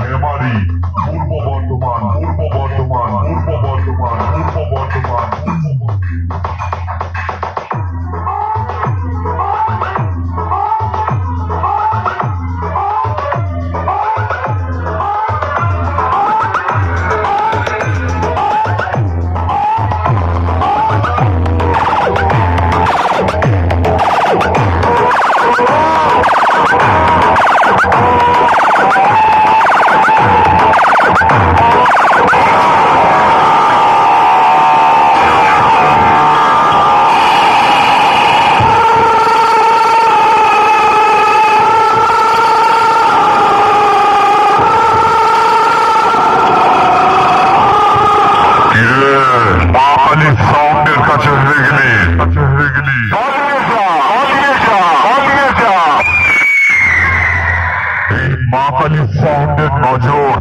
মেমারি, পূর্ব বর্ধমান, পূর্ব বর্ধমান, পূর্ব বর্ধমান, পূর্ব বর্ধমান, পূর্ব সাউন্ডের কাছে হেরে গেলি, এই মা কালী সাউন্ডের নজর,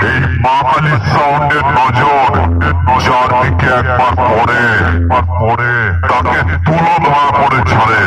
এই মা কালী সাউন্ডের নজর চারদিকে একবার পড়ে তাকে তুলো ধরা করে ছাড়ে।